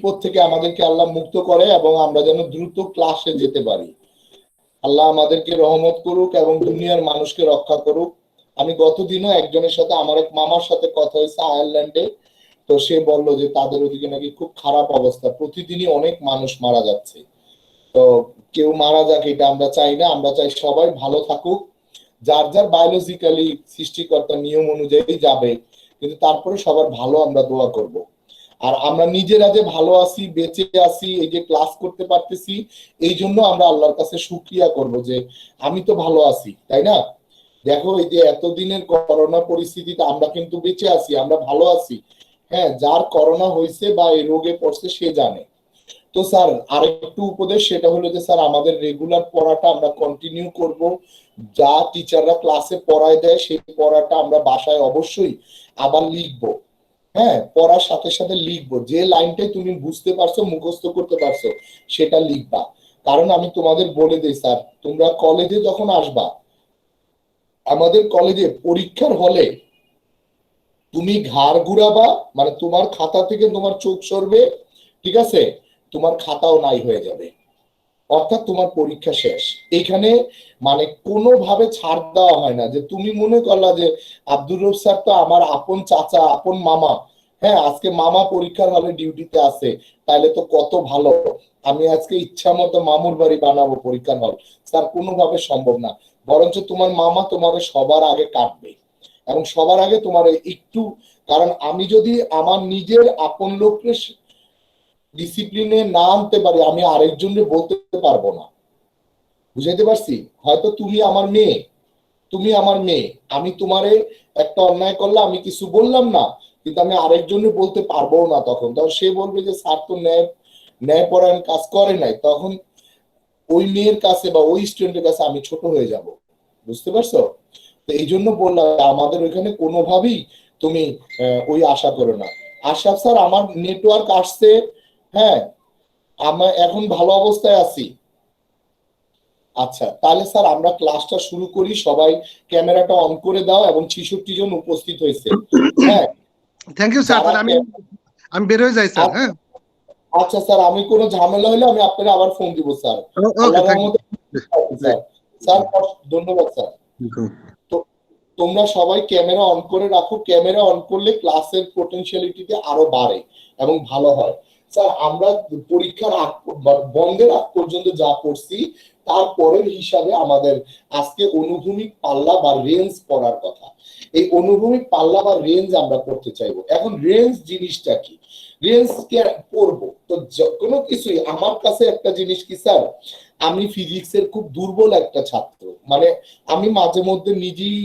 বিপদ থেকে আমাদেরকে আল্লাহ মুক্ত করে এবং আমরা যেন দ্রুত ক্লাসে যেতে পারি। আল্লাহ আমাদেরকে রহমত করুক এবং দুনিয়ার মানুষকে রক্ষা করুক। আমি গতদিনও একজনের সাথে, আমার এক মামার সাথে কথা হয়েছে আয়ারল্যান্ডে। তো সে বলল যে তাদের ওদিকে নাকি খুব খারাপ অবস্থা, প্রতিদিনই অনেক মানুষ মারা যাচ্ছে। তো কেউ মারা যাক এটা আমরা চাই না, আমরা চাই সবাই ভালো থাকুক, যার যার বায়োলজিক্যালি সৃষ্টিকর্তার নিয়ম অনুযায়ী যাবে, কিন্তু তারপরে সবার ভালো আমরা দোয়া করব। আর আমরা নিজেরা যে ভালো আছি, বেঁচে আছি, এই যে ক্লাস করতে পারতেছি, এই জন্য আমরা আল্লাহর কাছে শুকরিয়া করব যে আমি তো ভালো আছি, তাই না? দেখো এই যে এতদিনের করোনা পরিস্থিতিতে আমরা কিন্তু বেঁচে আছি, আমরা ভালো আছি। হ্যাঁ, যার করোনা হয়েছে বা এই রোগে পড়ছে সে জানে। তো স্যার আরেকটু উপদেশ, সেটা হলো যে স্যার আমাদের রেগুলার পড়াটা আমরা কন্টিনিউ করব। যা টিচাররা ক্লাসে পড়ায় দেয় সেই পড়াটা আমরা বাসায় অবশ্যই আবার লিখবো। হ্যাঁ, পড়ার সাথে সাথে লিখবো, যে লাইনটাই তুমি বুঝতে পারছো, মুখস্থ করতে পারছো, সেটা লিখবা। কারণ আমি তোমাদের বলে দিই স্যার, তোমরা কলেজে যখন আসবা, আমাদের কলেজে পরীক্ষার হলে তুমি ঘাড় ঘুরাবা, মানে তোমার খাতা থেকে তোমার চোখ সরবে, ঠিক আছে, তোমার খাতাও নাই হয়ে যাবে, অর্থাৎ তোমার পরীক্ষা শেষ। এখানে মানে কোনোভাবে ছাড় দেওয়া হয় না যে তুমি মনে করলা যে আব্দুর রব স্যার তো আমার আপন চাচা, আপন মামা, হ্যাঁ আজকে মামা পরীক্ষার হলে ডিউটিতে আছে, তাইলে তো কত ভালো, আমি আজকে ইচ্ছা মতো মামুর বাড়ি বানাবো পরীক্ষার হল। স্যার কোনোভাবে সম্ভব না, বরঞ্চ তোমার মামা তোমার সবার আগে কাটবে এবং সবার আগে তোমার একটু, কারণ আমি যদি আমার নিজের আপন লোককে ডিসিপ্লিনে না আনতে পারি, আমি আরেকজনকে বলতে পারবো না। বুঝাইতে পারছি? হয়তো তুমি আমার মেয়ে, তুমি আমার মেয়ে, আমি তোমারে একটা অন্যায় করলে আমি কিছু বললাম না, কিন্তু আমি আরেকজনে বলতে পারবো না, তখন সে বলবে যে স্যার তো ন্যায়পরায়ণ কাজ করে নাই, তখন ওই মেয়ের কাছে বা ওই স্টুডেন্টের কাছে আমি ছোট হয়ে যাব। বুঝতে পারছো? তো এই জন্য বললাম আমাদের ওইখানে কোনোভাবেই তুমি ওই আশা করো না। আশরাফ স্যার আমার নেটওয়ার্ক আসছে, হ্যাঁ আমরা এখন ভালো অবস্থায় আছি। আচ্ছা তাহলে স্যার আমরা ক্লাসটা শুরু করি, সবাই ক্যামেরাটা অন করে দাও, এবং 66 জন উপস্থিত হয়েছে। হ্যাঁ থ্যাংক ইউ স্যার, তাহলে আমি বের হয়ে যাই স্যার। হ্যাঁ আচ্ছা স্যার, আমি কোনো ঝামেলা হলে আমি আপনাকে আবার ফোন দিব স্যার। আল্লাহর রহমতে স্যার। স্যার ধন্যবাদ স্যার। তো তোমরা সবাই ক্যামেরা অন করে রাখো, ক্যামেরা অন করলে ক্লাসের পোটেনশিয়ালিটিতে আরো বাড়ে এবং ভালো হয়। স্যার আমরা পরীক্ষার বন্ধের আগ পর্যন্ত যা করছি তারপরের হিসাবে আমাদের আজকে অনুভূমিক পাল্লা বা রেঞ্জ পড়ার কথা। এই অনুভূমিক পাল্লা বা রেঞ্জ আমরা পড়তে চাইবো। এখন রেঞ্জ জিনিসটা কি, রেঞ্জ কে পড়বো তো কোনো কিছুই, আমার কাছে একটা জিনিস কি স্যার, আমি ফিজিক্সের খুব দুর্বল একটা ছাত্র, মানে আমি মাঝে মধ্যে নিজেই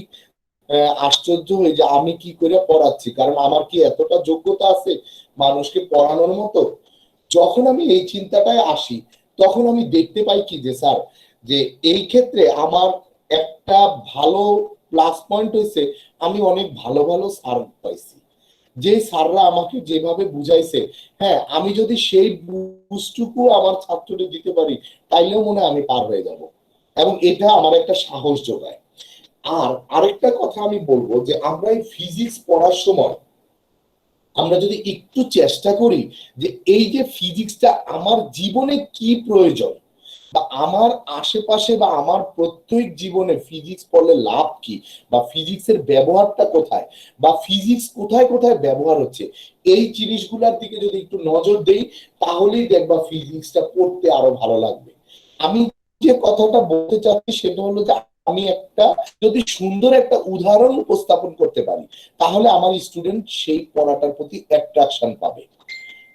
আশ্চর্য হই যে আমি কি করে পড়াচ্ছি, কারণ আমার কি এতটা যোগ্যতা আছে মানুষকে পড়ানোর মতো। যখন আমি এই চিন্তাটায় আসি, তখন আমি দেখতে পাই কি যে স্যার, যে এই ক্ষেত্রে আমার একটা ভালো প্লাস পয়েন্ট হয়েছে, আমি অনেক ভালো ভালো স্যার পাইছি, যে স্যাররা আমাকে যেভাবে বুঝাইছে, হ্যাঁ আমি যদি সেই বুঝটুকু আমার ছাত্রদের দিতে পারি, তাইলেও মনে হয় আমি পার হয়ে যাব, এবং এটা আমার একটা সাহস যোগায়। আর আরেকটা কথা আমি বলবো যে আমরা এই ফিজিক্স পড়ার সময় আমরা যদি একটু চেষ্টা করি যে এই যে ফিজিক্সটা আমার জীবনে কি প্রয়োজন, বা আমার আশেপাশে বা আমার প্রত্যেক জীবনে ফিজিক্স পড়লে লাভ কি, বা ফিজিক্সের ব্যবহারটা কোথায়, বা ফিজিক্স কোথায় কোথায় ব্যবহার হচ্ছে, এই জিনিসগুলোর দিকে যদি একটু নজর দেই, তাহলেই দেখবা ফিজিক্সটা পড়তে আরো ভালো লাগবে। আমি যে কথাটা বলতে চাচ্ছি সেটা হলো যে আমি একটা যদি সুন্দর একটা উদাহরণ উপস্থাপন করতে পারি, তাহলে আমার স্টুডেন্ট সেই পড়াটার প্রতি অ্যাট্রাকশন পাবে।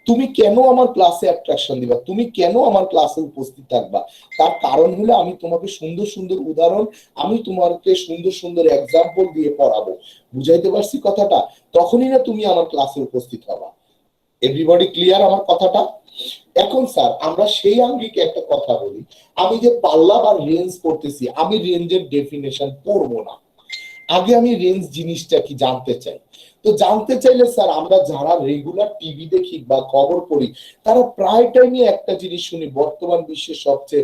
তুমি কেন আমার ক্লাসে অ্যাট্রাকশন দিবা, তুমি কেন আমার ক্লাসে উপস্থিত থাকবা, তার কারণ হলো আমি তোমাকে সুন্দর সুন্দর উদাহরণ, আমি তোমাকে সুন্দর সুন্দর এক্সাম্পল দিয়ে পড়াবো। বুঝাইতে পারছি কথাটা? তখনই না তুমি আমার ক্লাসে উপস্থিত হবা। এভরিবডি ক্লিয়ার আমার কথাটা? এখন স্যার আমরা সেই আঙ্গিকে একটা কথা বলি, আমি যে পাল্লা বা রেঞ্জ করতেছি, আমি রেঞ্জের ডেফিনেশন পড়বো না, আগে আমি রেঞ্জ জিনিসটা কি জানতে চাই। তো জানতে চাইলে স্যার আমরা যারা রেগুলার টিভি দেখি বা খবর পড়ি, তারা প্রায় টাইমই একটা জিনিস শুনি, বর্তমান বিশ্বের সবচেয়ে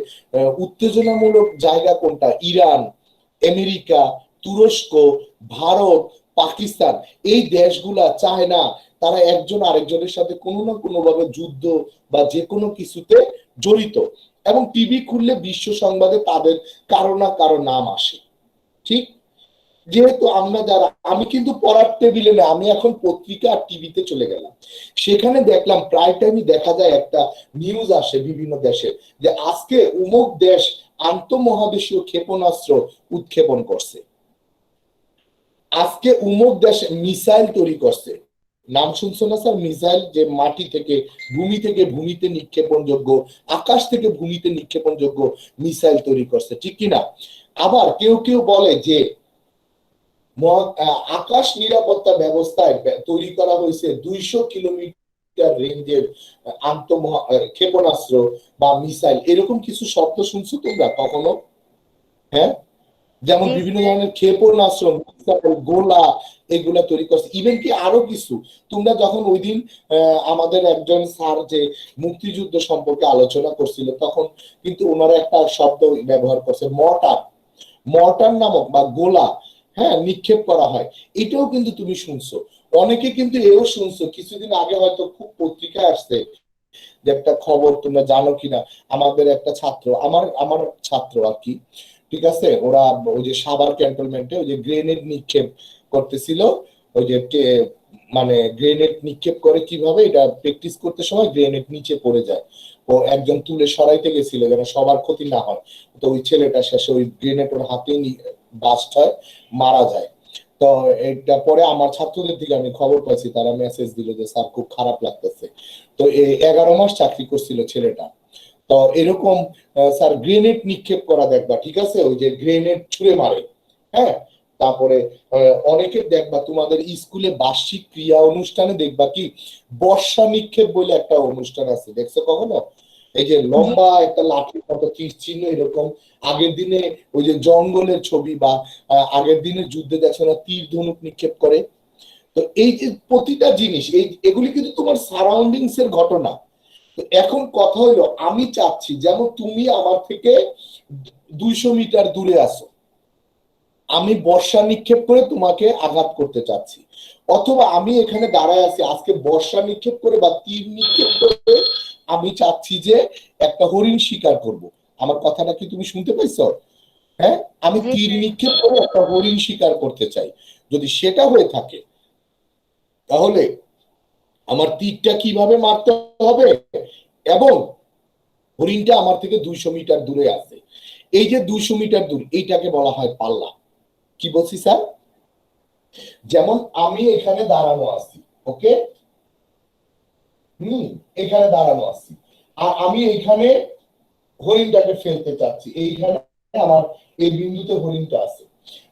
উত্তেজনামূলক জায়গা কোনটা, ইরান, আমেরিকা, তুরস্ক, ভারত, পাকিস্তান, এই দেশগুলা চায় না তারা একজন আরেকজনের সাথে কোনো না কোনো ভাবে যুদ্ধ বা যে কোনো কিছুতে জড়িত, এবং টিভি খুললে বিশ্ব সংবাদে তাদের কারো না কারো নাম আসে। ঠিক, যেহেতু আমরা যারা, আমি কিন্তু পড়ার টেবিলে না, আমি এখন পত্রিকা আর টিভিতে চলে গেলাম, সেখানে দেখলাম প্রায় টাইমই দেখা যায় একটা নিউজ আসে বিভিন্ন দেশে যে আজকে অমুক দেশ আন্তঃমহাদেশীয় ক্ষেপণাস্ত্র উৎক্ষেপণ করছে, আজকে অমুক দেশ মিসাইল তৈরি করছে। নাম শুনছো না স্যার? মিসাইল যে মাটি থেকে ভূমি থেকে ভূমিতে নিক্ষেপণযোগ্য, আকাশ থেকে ভূমিতে নিক্ষেপণযোগ্য মিসাইল তৈরি করছে, ঠিক কিনা? আবার কেউ কেউ বলে যে আকাশ নিরাপত্তা ব্যবস্থায় তৈরি করা হয়েছে 200 কিলোমিটার রেঞ্জের আন্তঃমহা ক্ষেপণাস্ত্র বা মিসাইল, এরকম কিছু শব্দ শুনছো তোমরা কখনো? হ্যাঁ, যেমন জি বিভিন্ন স্যার। ধরনের ক্ষেপণাস্ত্র, মিসাইল, গোলা, এগুলা তৈরি করছে। ইভেন কি আরো কিছু, তোমরা যখন ওই দিন আমাদের একজন স্যার যে মুক্তিযুদ্ধ সম্পর্কে আলোচনা করছিল, তখন কিন্তু ওনারা একটা শব্দ ব্যবহার করছে, মর্টার। মর্টার নামক বা গোলা, হ্যাঁ, নিক্ষেপ করা হয়, এটাও কিন্তু তুমি শুনছো। অনেকে কিন্তু এও শুনছো, কিছুদিন আগে হয়তো খুব পত্রিকায় আসছে যে একটা খবর, তোমরা জানো কিনা, আমাদের একটা ছাত্র, আমার আমার ছাত্র আর কি, ঠিক আছে, ওরা ওই যে সাভার ক্যান্টনমেন্টে ওই যে গ্রেনেড নিক্ষেপ করতেছিল, ওই যে মানে গ্রেনেড নিক্ষেপ করে কিভাবে, এটা প্র্যাকটিস করতে সময় গ্রেনেড নিচে পড়ে যায়, ও একজন তুলে সরাইতে গেছিল যেন সবার ক্ষতি না হয়, তো ওই ছেলেটা শেষে ওই গ্রেনেড ওর হাতেই বাস্ট হয়, মারা যায়। তো এটা পরে আমার ছাত্রদের দিকে আমি খবর পাইছি, তারা মেসেজ দিল যে স্যার খুব খারাপ লাগতেছে। তো এই 11 মাস চাকরি করছিল ছেলেটা। তো এরকম স্যার গ্রেনেড নিক্ষেপ করা দেখবা, ঠিক আছে, ওই যে গ্রেনেড ছুঁড়ে মারে, হ্যাঁ। তারপরে অনেকে দেখবা তোমাদের স্কুলে বার্ষিক ক্রিয়া অনুষ্ঠানে দেখবা কি বর্ষা নিক্ষেপ বলে একটা অনুষ্ঠান আছে, দেখছো কখনো? এই যে জি লম্বা একটা লাঠির মতো তীর চিহ্ন এরকম, আগের দিনে ওই যে জঙ্গলের ছবি বা আগের দিনের যুদ্ধে দেখছো না তীর ধনুক নিক্ষেপ করে। তো এই যে প্রতিটা জিনিস, এই এগুলি কিন্তু তোমার সারাউন্ডিংস এর ঘটনা। তো এখন কথা হইলো, আমি চাচ্ছি যেমন তুমি আমার থেকে 200 মিটার দূরে আসো, আমি বর্ষা নিক্ষেপ করে তোমাকে আঘাত করতে চাচ্ছি, অথবা আমি এখানে দাঁড়ায় আছি, আজকে বর্ষা নিক্ষেপ করে বা তীর নিক্ষেপ করে আমি চাচ্ছি যে একটা হরিণ শিকার করব। আমার কথাটা কি তুমি শুনতে পাইছো? হ্যাঁ, আমি জি তীর স্যার। নিক্ষেপ করে একটা হরিণ শিকার করতে চাই। যদি সেটা হয়ে থাকে, তাহলে আমার তীরটা কিভাবে মারতে হবে, এবং হরিণটা আমার থেকে 200 মিটার দূরে আছে, এই যে 200 মিটার দূর, এইটাকে বলা হয় পাল্লা। কি বলছি স্যার? যেমন আমি এখানে দাঁড়ানো আছি, ওকে, এখানে দাঁড়ানো আছি, আর আমি এইখানে হরিণটাকে ফেলতে চাচ্ছি, এইখানে আমার এই বিন্দুতে হরিণটা আছে।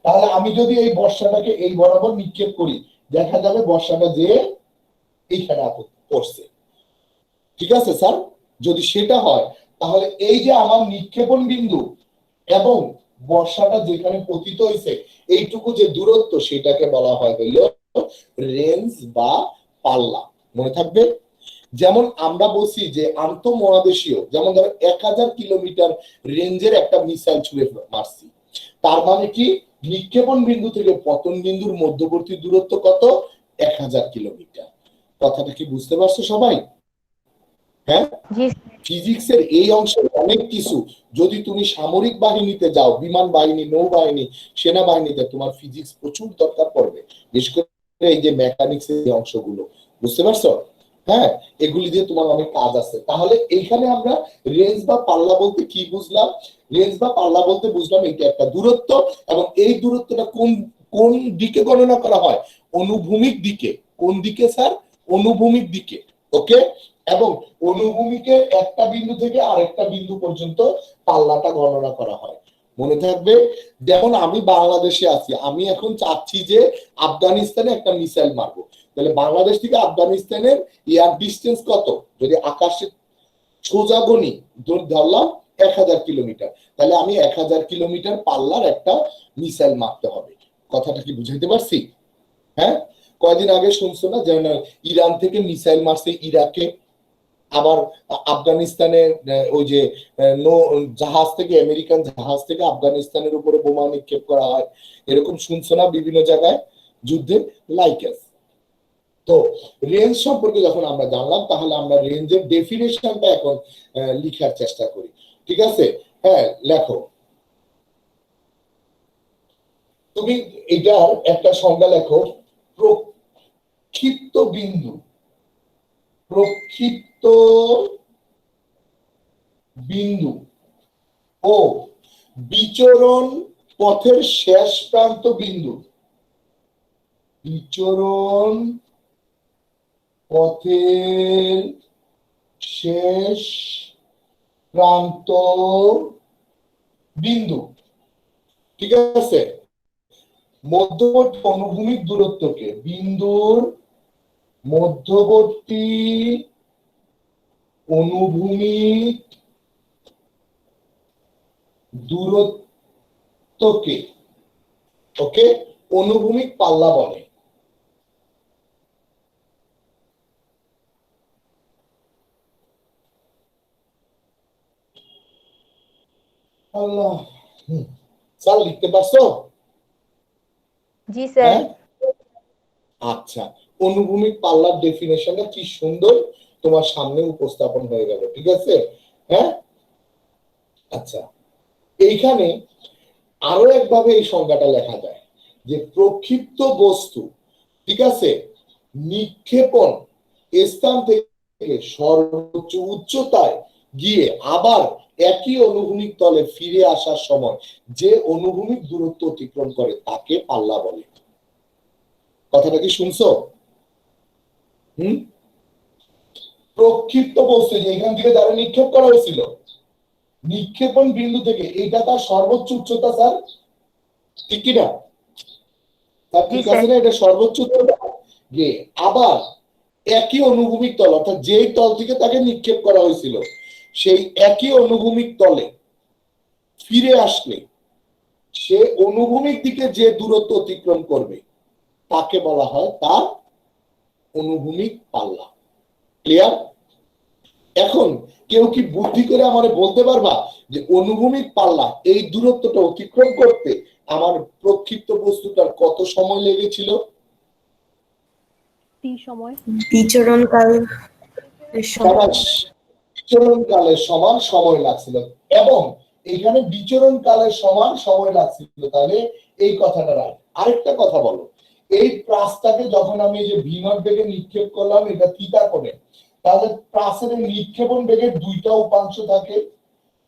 তাহলে আমি যদি এই বর্ষাটাকে এই বরাবর নিক্ষেপ করি, দেখা যাবে বর্ষাটা যে এইখানে পড়ছে, ঠিক আছে স্যার? যদি সেটা হয়, তাহলে এই যে আমার নিক্ষেপণ বিন্দু এবং বর্ষাটা যেখানে পতিত হয়েছে, এইটুকু যে দূরত্ব, সেটাকে বলা হয় হইল রেঞ্জ বা পাল্লা। মনে থাকবে? যেমন আমরা বলছি যে আন্তঃমহাদেশীয়, যেমন ধরো 1000 কিলোমিটার রেঞ্জের একটা মিসাইল ছুড়ে মারছি, তার মানে কি নিক্ষেপণ বিন্দু থেকে পতন বিন্দুর মধ্যবর্তী দূরত্ব কত? 1000 কিলোমিটার। কথাটা কি বুঝতে পারছো সবাই? হ্যাঁ, জি ফিজিক্সের এই অংশে অনেক কিছু, যদি তুমি সামরিক বাহিনীতে যাও, বিমান বাহিনী, নৌবাহিনী, সেনাবাহিনীতে, তোমার ফিজিক্স প্রচুর দরকার পড়বে, বিশেষ করে এই যে মেকানিক্স এর অংশগুলো, বুঝতে পারছো? হ্যাঁ, এগুলি দিয়ে তোমার অনেক কাজ আছে। তাহলে এইখানে আমরা রেঞ্জ বা পাল্লা বলতে কি বুঝলাম? রেঞ্জ বা পাল্লা বলতে বুঝলাম এটা একটা দূরত্ব, এবং এই দূরত্বটা কোন কোন দিকে গণনা করা হয়? অনুভূমিক দিকে। কোন দিকে স্যার? অনুভূমিক দিকে। ওকে, এবং অনুভূমিকে একটা বিন্দু থেকে আরেকটা বিন্দু পর্যন্ত পাল্লাটা গণনা করা হয়। মনে থাকবে? যেমন আমি বাংলাদেশে আছি, আমি এখন চাচ্ছি যে আফগানিস্তানে একটা মিসাইল মারবো, তাহলে বাংলাদেশ থেকে আফগানিস্তানের এয়ার ডিস্টেন্স কত? যদি আকাশে সোজা গণি, ধরলাম 1000 কিলোমিটার, তাহলে আমি 1000 কিলোমিটার পাল্লার একটা মিসাইল মারতে হবে। কথাটা কি বুঝাইতে পারছি? হ্যাঁ, কয়দিন আগে শুনছো না যে ইরান থেকে মিসাইল মারছে ইরাকে, আবার আফগানিস্তানে ওই যে নৌ জাহাজ থেকে, আমেরিকান জাহাজ থেকে আফগানিস্তানের উপরে বোমা নিক্ষেপ করা হয়, এরকম শুনছো না বিভিন্ন জায়গায়? যুদ্ধে লাইক আস। তো রেঞ্জ সম্পর্কে যখন আমরা জানলাম, তাহলে আমরা রেঞ্জের ডেফিনেশনটা এখন লিখার চেষ্টা করি। ঠিক আছে? হ্যাঁ, লেখো। তুমি এটার একটা সংজ্ঞা লেখো, প্রক্ষিপ্ত বিন্দু। প্রক্ষিপ্ত বিন্দু ও বিচরণ পথের শেষ প্রান্ত বিন্দু। বিচরণ পথের শেষ প্রান্ত বিন্দু। ঠিক আছে? মধ্যবর্তী অনুভূমিক দূরত্বকে, বিন্দুর মধ্যবর্তী অনুভূমিক দূরত্বকে ওকে অনুভূমিক পাল্লা বলে। আল্লাহ, স্যার লিখতে পারছো? জি স্যার। আচ্ছা, অনুভূমিক পাল্লার ডেফিনেশনটা কি সুন্দর তোমার সামনে উপস্থাপন হয়ে গেল। ঠিক আছে? হ্যাঁ, আচ্ছা, এইখানে আরো একভাবে এই সংজ্ঞাটা লেখা যায় যে প্রক্ষিপ্ত বস্তু, ঠিক আছে, নিক্ষেপণ স্থান থেকে সর্বোচ্চ উচ্চতায় গিয়ে আবার একই অনুভূমিক তলে ফিরে আসার সময় যে অনুভূমিক দূরত্ব অতিক্রম করে তাকে পাল্লা বলে। কথাটা কি শুনছো? প্রক্ষিপ্ত বস্তু যেখান থেকে যারা নিক্ষেপ করা হয়েছিল, নিক্ষেপণ বিন্দু থেকে এইটা তার সর্বোচ্চ উচ্চতা স্যার, ঠিক কিনা? ঠিক আছে না? এটা সর্বোচ্চ উচ্চতা গিয়ে আবার একই অনুভূমিক তল, অর্থাৎ যেই তল থেকে তাকে নিক্ষেপ করা হয়েছিল সেই একই অনুভূমিক তলে ফিরে আসলে সে অনুভূমিক দিকে যে দূরত্ব অতিক্রম করবে তাকে বলা হয় তার অনুভূমিক পাল্লা। ক্লিয়ার? এখন কেউ কি বুদ্ধি করে আমারে বলতে পারবা যে অনুভূমিক পাল্লা এই দূরত্বটা অতিক্রম করতে আমার প্রক্ষিপ্ত বস্তুটার কত সময় লেগেছিল? বিচরণ কালের সমান সময় লাগছিল, এবং এখানে বিচরণ কালের সমান সময় লাগছিল। তাহলে এই কথাটা রাখ। আরেকটা কথা বলো, এই প্রাসটাকে যখন আমি এই যে ভি0 বেগে নিক্ষেপ করলাম এটা থিটা কোণে, তাহলে প্রাসের নিক্ষেপণ বেগের দুইটা উপাংশ থাকে,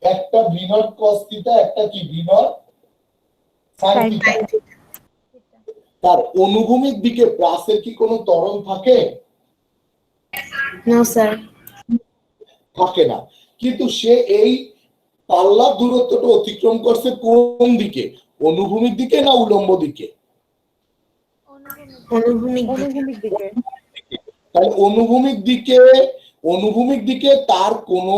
একটা ভি0 cos থিটা, একটা কি ভি0 sin থিটা। তার অনুভূমিক দিকে প্রাসের কি কোনো ত্বরণ থাকে? না স্যার, থাকে না। কিন্তু সে এই পাল্লা দূরত্বটা অতিক্রম করছে কোন দিকে? অনুভূমিক দিকে না উলম্ব দিকে? অনুভূমিক দিকে। তাহলে অনুভূমিক দিকে তার কোনো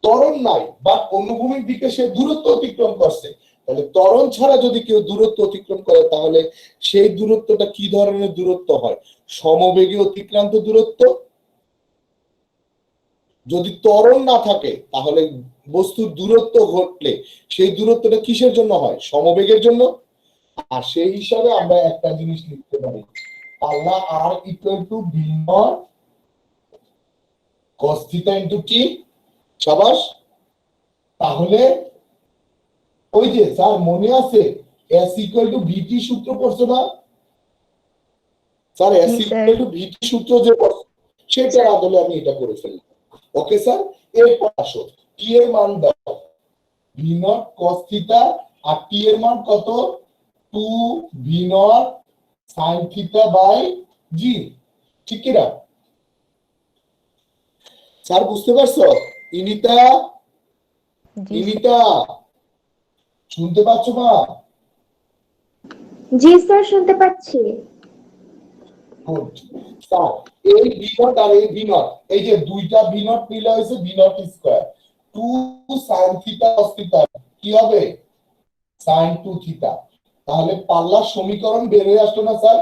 ত্বরণ নাই, বা অনুভূমিক দিকে সে দূরত্ব অতিক্রম করছে। তাহলে ত্বরণ ছাড়া যদি কেউ দূরত্ব অতিক্রম করে তাহলে সেই দূরত্বটা কি ধরনের দূরত্ব হয়? সমবেগে অতিক্রান্ত দূরত্ব। যদি ত্বরণ না থাকে তাহলে বস্তুর দূরত্ব ঘটলে সেই দূরত্বটা কিসের জন্য হয়? সমবেগের জন্য। আর সেই হিসাবে আমরা একটা জিনিস লিখতে পারি, পাল্লা r equal to v0 cos theta into কি? সাবাস। তাহলে ওই যে স্যার মনে আছে s ইকুয়াল টু vt সূত্র পড়ছো না sir? s equal to vt সূত্র যে সেটার আদলে আমি এটা করে ফেললাম। ওকে স্যার, এরপর আসো টি এর মান দাও, v0 cos থিটা, আর টি এর মান কত? 2 v0 sin theta by g। ঠিক কি না স্যার? বুঝতে পারছো? ইনিতা শুনতে পাচ্ছ মা? জি স্যার, শুনতে পাচ্ছি। গুড স্যার, এই v0 আর এই v0, এই যে দুইটা v0 মিলে হয়েছে v0 square. 2 sin theta cos theta কি হবে? sin 2 theta. তাহলে পাল্লার সমীকরণ বের হয়ে আসলো না স্যার?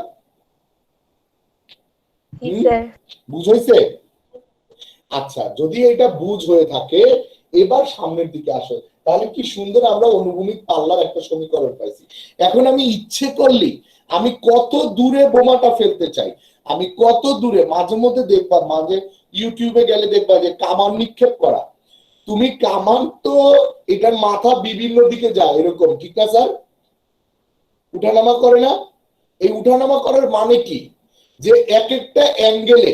বুঝাইছে? আচ্ছা, যদি এটা বুঝ হয়ে থাকে এবার সামনের দিকে আসো। তাহলে কি সুন্দর আমরা অনুভূমিক পাল্লার একটা সমীকরণ পাইছি। এখন আমি ইচ্ছে করলি আমি কত দূরে বোমাটা ফেলতে চাই, আমি কত দূরে, মাঝে মধ্যে দেখবা, মাঝে ইউটিউবে গেলে দেখবা যে কামান নিক্ষেপ করা, তুমি কামান তো এটার মাথা বিভিন্ন দিকে যায় এরকম, ঠিক না স্যার? উঠানামা করে না? এই উঠানামা করার মানে কি, যে এক একটা অ্যাঙ্গেলে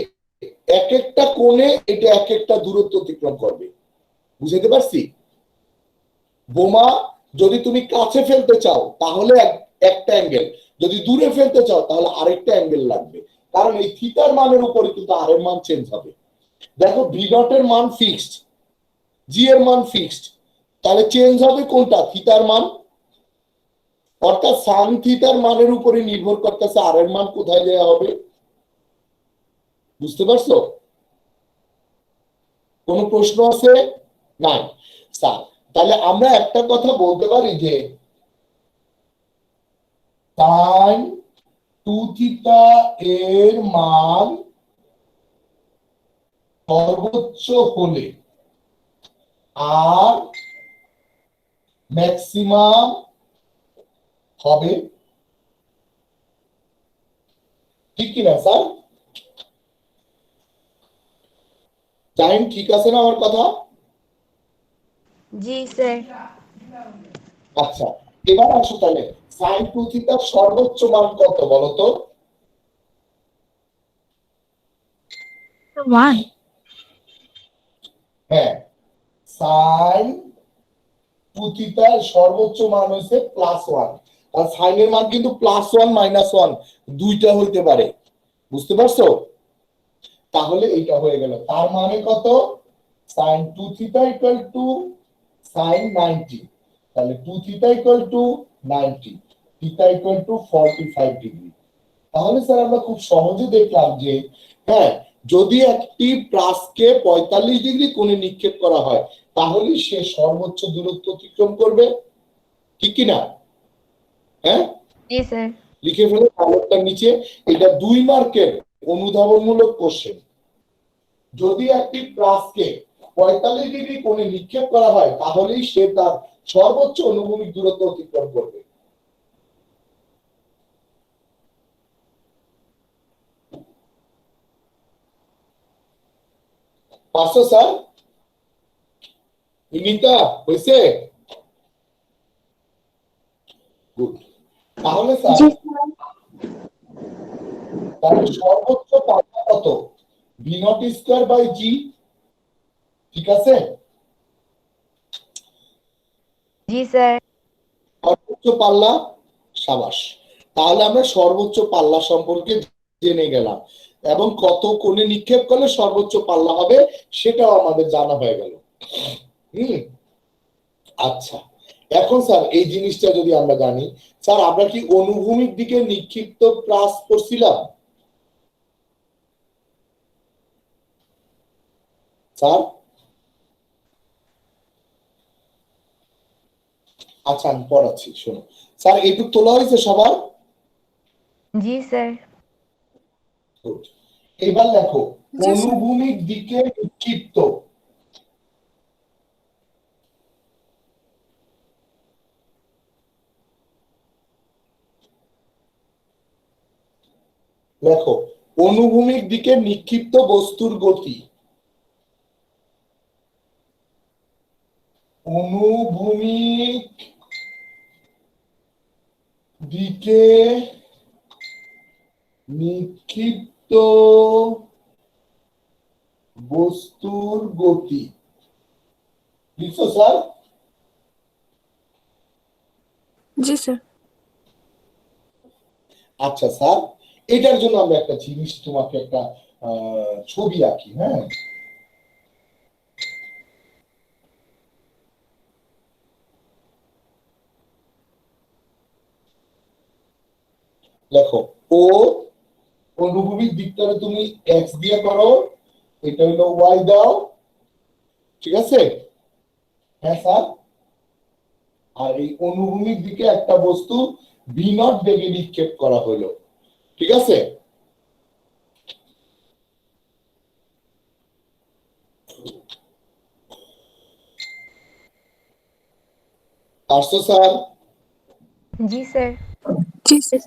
এক একটা কোণে এটা এক একটা দূরত্ব অতিক্রম করবে। বুঝতে পারছি? বোমা যদি তুমি কাছে ফেলতে চাও তাহলে একটা অ্যাঙ্গেল, যদি দূরে ফেলতে চাও তাহলে আরেকটা অ্যাঙ্গেল লাগবে, কারণ এই থিটার মানের উপরে কিন্তু আর এর মান চেঞ্জ হবে। দেখো ভি ডট এর মান ফিক্সড, জি এর মান ফিক্সড, তাহলে চেঞ্জ হবে কোনটা? থিটার মান। অর্থাৎ সান থিটার মানের উপরে নির্ভর করতেছে আর এর মান কোথায় দেওয়া হবে। বুঝতে পারছো? কোন প্রশ্ন আছে? নাই স্যার। তাহলে আমরা একটা কথা বলতে পারি যে সাইন টু থিটা এর মান সর্বোচ্চ হলে আর ম্যাক্সিমাম হবে, ঠিক কিনা স্যার? জাহিন ঠিক আছে না আমার কথা? জি স্যার। আচ্ছা, এবার আসো তাহলে সাইন টু থিটার সর্বোচ্চ মান কত বলো তো? 1। হ্যাঁ, সাইন টু থিটার সর্বোচ্চ মান হচ্ছে +1, আর সাইনের মান কিন্তু +1 -1 দুইটা হইতে পারে। বুঝতে পারছো? তাহলে এইটা হয়ে গেল, তার মানে কত? Sine two theta equal to sine 90, তাহলে two theta equal to 90, theta equal to 45 degree. তাহলে স্যার আমরা খুব সহজে দেখলাম যে হ্যাঁ, যদি একটি প্লাসকে 45 ডিগ্রি কোণে নিক্ষেপ করা হয় তাহলে সে সর্বোচ্চ দূরত্ব অতিক্রম করবে, ঠিক কি না? হ্যাঁ, জি স্যার। লিখে ফেলে কাগজটার নিচে, এটা 2 মার্কের অনুধাবনমূলক কোশ্চেন। যদি একটি প্লাসকে 45 ডিগ্রি কোণে নিক্ষেপ করা হয় তাহলেই সে তার সর্বোচ্চ অনুভূমিক দূরত্ব অতিক্রম করবে। পাঁচশো স্যার, ইনিতা হয়েছে? গুড। তাহলে স্যার তাহলে সর্বোচ্চ পাল্লা কত? ভি নট স্কয়ার বাই জি, ঠিক আছে? জি স্যার। সর্বোচ্চ পাল্লা, সাবাস। তাহলে আমরা সর্বোচ্চ পাল্লা সম্পর্কে জেনে গেলাম এবং কত কোণে নিক্ষেপ করলে সর্বোচ্চ পাল্লা হবে সেটাও আমাদের জানা হয়ে গেল। আচ্ছা, এখন স্যার এই জিনিসটা যদি আমরা জানি, স্যার আমরা কি অনুভূমিক দিকে নিক্ষিপ্ত প্লাস করছিলাম স্যার? আচ্ছা আমি পড়াচ্ছি, শোনো স্যার, এইটুক তোলা হয়েছে সবার? জি স্যার। এবার দেখো অনুভূমিক দিকে নিক্ষিপ্ত, দেখো অনুভূমিক দিকে নিক্ষিপ্ত বস্তুর গতি, অনুভূমিক দিকে নিক্ষিপ্ত বস্তুর গতি, লিখছো স্যার? জি স্যার। আচ্ছা স্যার, এটার জন্য আমরা একটা জিনিস তোমাকে একটা ছবি আঁকি। হ্যাঁ, দেখো ও অনুভূমিক দিকটারে তুমি এক্স দিয়ে করো, এটা হলো ওয়াই দাও, ঠিক আছে? হ্যাঁ স্যার। আর এই অনুভূমিক দিকে একটা বস্তু ভি নট বেগে নিক্ষেপ করা হলো, ঠিক আছে? পারছো স্যার? जी सर। जी सर।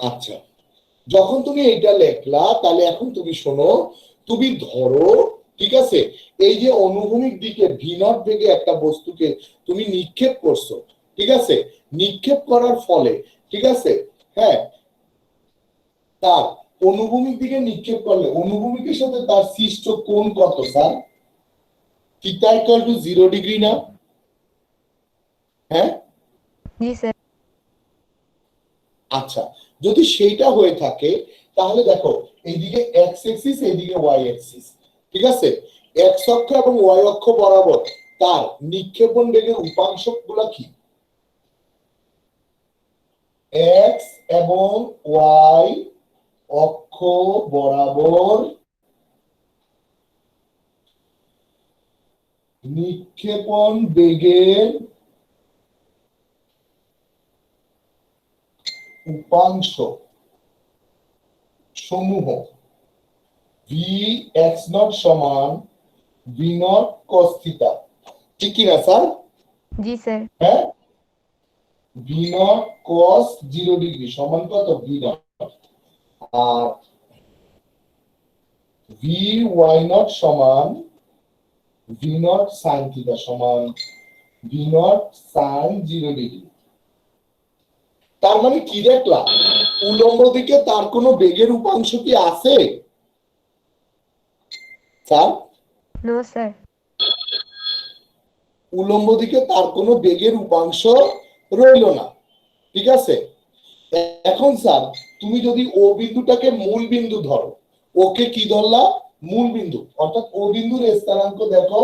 আচ্ছা, যখন তুমি এটা লেখলা তাহলে এখন তুমি শোনো, তুমি ধরো, ঠিক আছে, এই যে অনুভূমিক দিকে ভিনট বেগে একটা বস্তুকে তুমি নিক্ষেপ করছো, ঠিক আছে, নিক্ষেপ করার ফলে, ঠিক আছে, হ্যাঁ, তার অনুভূমিক দিকে নিক্ষেপ করলে অনুভূমিকের সাথে তার সৃষ্ট কোণ কত sir? Theta equal to 0 degree না? হ্যাঁ, जी सर। আচ্ছা, যদি সেইটা হয়ে থাকে তাহলে দেখো এইদিকে এক্স এক্সিস, এইদিকে ওয়াই এক্সিস, ঠিক আছে, এক্স অক্ষ এবং ওয়াই অক্ষ বরাবর তার নিক্ষেপণ বেগের উপাংশ গুলা কি? এক্স এবং ওয়াই অক্ষ বরাবর নিক্ষেপণ বেগের উপাংশ সমূহ ভি এক্স নট সমান ভি নট কস থিটা, ঠিক কি না স্যার? जी सर। হ্যাঁ, ভি নট কস 0 ডিগ্রি সমান কত? V naught. আর ভি ওয়াই নট সমান ভি নট সাইন থিটা সমান ভি নট সাইন 0 ডিগ্রি। তার মানে কি দেখলাম? উলম্ব দিকে তার কোনো বেগের উপাংশ কি আছে স্যার? No sir. উলম্ব দিকে তার কোনো বেগের উপাংশ রইল না, ঠিক আছে। এখন স্যার তুমি যদি ও বিন্দুটাকে মূল বিন্দু ধরো, ওকে কি ধরলা? মূল বিন্দু, অর্থাৎ ও বিন্দুর স্থানাঙ্ক দেখো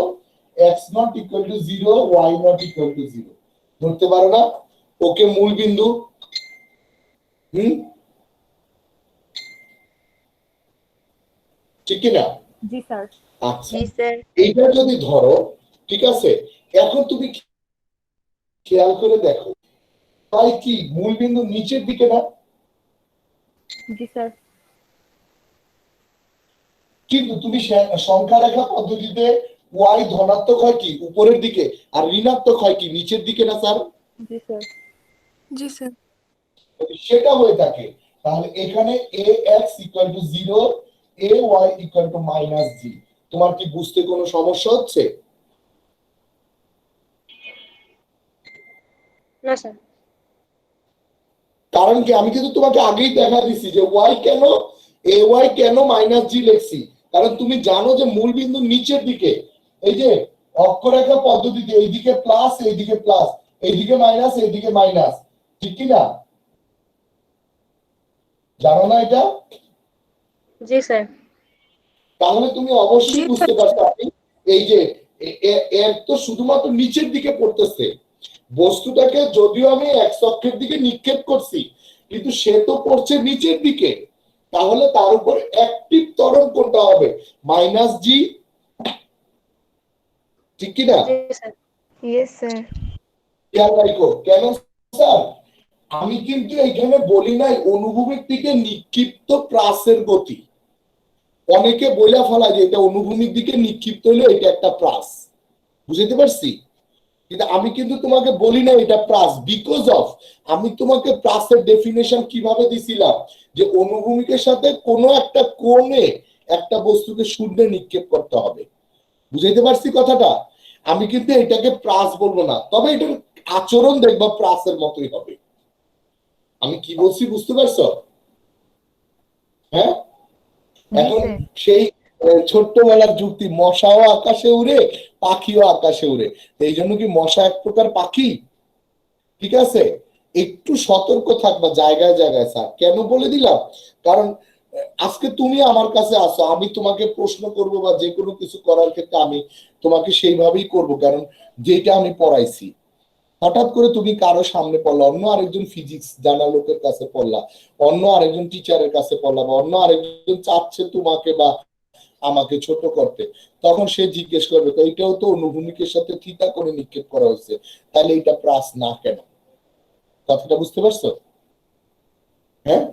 x naught equal to 0, y naught equal to 0 ধরতে পারো না? ওকে মূল বিন্দু। ঠিক কি না? जी सर। আচ্ছা, जी सर। এইটা যদি ধরো, ঠিক আছে, এখন তুমি খেয়াল করে দেখো, তাই কি মূল বিন্দু নিচের দিকে না? जी सर। কিন্তু তুমি সংখ্যা রেখা পদ্ধতিতে ওয়াই ধনাত্মক হয় কি উপরের দিকে, আর ঋণাত্মক হয় কি নিচের দিকে না স্যার? जी सर। जी सर। যদি সেটা হয়ে থাকে তাহলে এখানে a x equal to 0, a y equal to minus g. তোমার কি বুঝতে কোনো সমস্যা হচ্ছে? ना सर। কারণ কি আমি কিন্তু তোমাকে আগেই দেখা দিছি যে ওয়াই কেন, এ ওয়াই কেন মাইনাস জি লিখছি, কারণ তুমি জানো যে মূল বিন্দু নিচের দিকে, এই যে অক্ষরেখা পদ্ধতিতে এইদিকে প্লাস, এইদিকে প্লাস, এইদিকে মাইনাস, এইদিকে মাইনাস, ঠিক কি না? জানো না এটা? जी सर। তাহলে তুমি অবশ্যই জি, বুঝতে পারছো আমি এই যে এর তো শুধুমাত্র নিচের দিকে পড়তেছে, বস্তুটাকে যদিও আমি এক্স অক্ষের দিকে নিক্ষেপ করছি কিন্তু সে তো পড়ছে নিচের দিকে, তাহলে তার উপর অ্যাক্টিভ ত্বরণ কোনটা হবে? মাইনাস জি, ঠিক কি না? जी सर। Yes sir. খেয়াল রাখো কেন স্যার, আমি কিন্তু এখানে বলি নাই অনুভূমিক দিকে নিক্ষিপ্ত প্রাসের গতি। অনেকে বইলা ফেলা যে এটা অনুভূমিক দিকে নিক্ষিপ্ত হলে এটা একটা প্রাস, বুঝতে পারছি, কিন্তু আমি কিন্তু তোমাকে বলি না এটা প্রাস, বিকজ অফ আমি তোমাকে প্রাসের ডেফিনেশন কিভাবে দিছিলাম যে অনুভূমিকের সাথে কোনো একটা কোণে একটা বস্তুকে শূন্যে নিক্ষেপ করতে হবে, বুঝাইতে পারছি কথাটা? আমি কিন্তু এটাকে প্রাস বলবো না, তবে এটার আচরণ দেখবা প্রাসের মতোই হবে। আমি কি বলছি বুঝতে পারছো? হ্যাঁ, जी এখন सर। সেই ছোট্টবেলার যুক্তি, মশাও আকাশে উড়ে পাখিও আকাশে উড়ে, এই জন্য কি মশা এক প্রকার পাখি? ঠিক আছে, একটু সতর্ক থাকবা জায়গায় জায়গায়। স্যার কেন বলে দিলাম, কারণ আজকে তুমি আমার কাছে আসো, আমি তোমাকে প্রশ্ন করব বা যে কোনো কিছু করার ক্ষেত্রে আমি তোমাকে সেইভাবেই করব, কারণ যেটা আমি পড়াইছি। হঠাৎ করে তুমি কারো সামনে পড়লা, অন্য আরেকজন ফিজিক্স জানা লোকের কাছে পড়লা, অন্য আরেকজন টিচারের কাছে পড়লা, বা অন্য আরেকজন চাচ্ছে তোমাকে বা আমাকে ছোট করতে, তখন সে জিজ্ঞেস করবে তো এটাও তো অনুভূমিকের সাথে থিটা করে নিক্ষেপ করা হয়েছে, তাহলে এটা প্রাস না কেন? কথাটা বুঝতে পারছো? হ্যাঁ,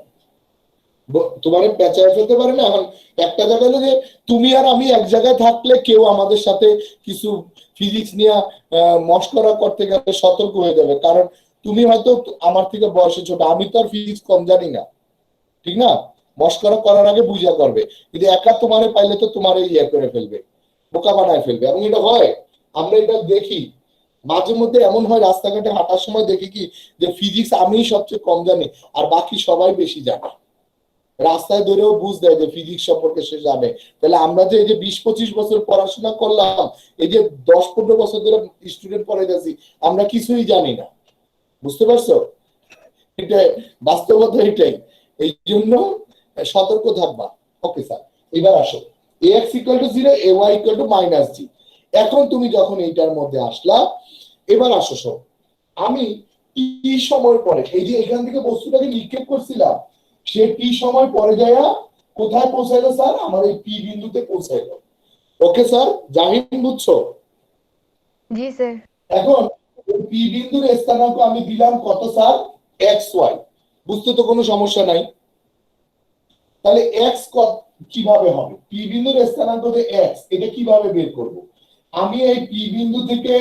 তোমারে পেঁচায় ফেলতে পারে না। এখন একটা জায়গায় হলো যে তুমি আর আমি এক জায়গায় থাকলে কেউ আমাদের সাথে কিছু ফিজিক্স নিয়ে মশকরা করতে গেলে সতর্ক হয়ে যাবে, কারণ তুমি হয়তো আমার থেকে বয়সে ছোট, আমি তো আর ফিজিক্স কম জানি না, ঠিক না? মশকরা করার আগে বুঝা করবে, কিন্তু একা তোমারে পাইলে তো তোমারে ইয়ে করে ফেলবে, বোকা বানায় ফেলবে। এবং এটা হয়, আমরা এটা দেখি মাঝে মধ্যে, এমন হয় রাস্তাঘাটে হাঁটার সময় দেখি কি যে ফিজিক্স আমিই সবচেয়ে কম জানি আর বাকি সবাই বেশি জানে। রাস্তায় ধরেও বুঝ দেয় যে ফিজিক্স সম্পর্কে সে জানে। তাহলে আমরা যে এই যে 20-25 বছর পড়াশোনা করলাম, এই যে 10-15 বছর ধরে স্টুডেন্ট পড়ে যাচ্ছি, আমরা কিছুই জানি না। বুঝতে পারছো? এটা বাস্তবতা এটাই। এই জন্য সতর্ক থাকবা। ওকে স্যার, এবার আসো ax = 0, ay = -g। এখন তুমি যখন এইটার মধ্যে আসলা, এবার আসো শোন, আমি টি সময় পরে এই যে এখান থেকে বস্তুটাকে নিক্ষেপ করছিলাম, সে টি সময় পরে যায়া কোথায় পৌঁছাইলো স্যার? আমার এই পি বিন্দুতে পৌঁছাইলো। ওকে স্যার, জাহিন বুঝছো? जी सर। এখন পি বিন্দুর স্থানাঙ্ক আমি দিলাম কত স্যার? X Y. বুঝতে তো কোনো সমস্যা নাই। তাহলে এক্স কিভাবে হবে? পি বিন্দুর স্থানাঙ্ক যে এক্স, এটা কিভাবে বের করব? আমি এই পি বিন্দু থেকে